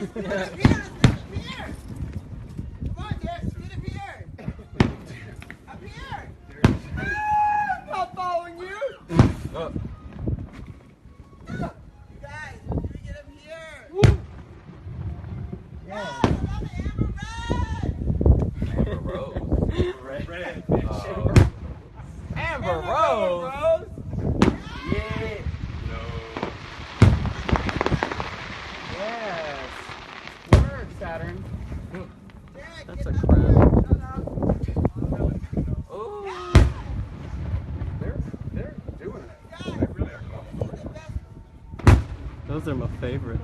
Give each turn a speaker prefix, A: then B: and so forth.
A: Let's get up here. Come on, Derek, let's get up here. Up here. I'm not following you. You guys, let's get up here. Woo. Yeah.
B: Amber Rose.
C: Red.
B: Amber Rose.
C: Yeah. No.
D: Yes. Work, Saturn.
A: That's
D: a crap.
B: Ooh.
C: They're doing it.
A: Guys,
C: They really are.
A: he's the best.
D: Those are my favorite.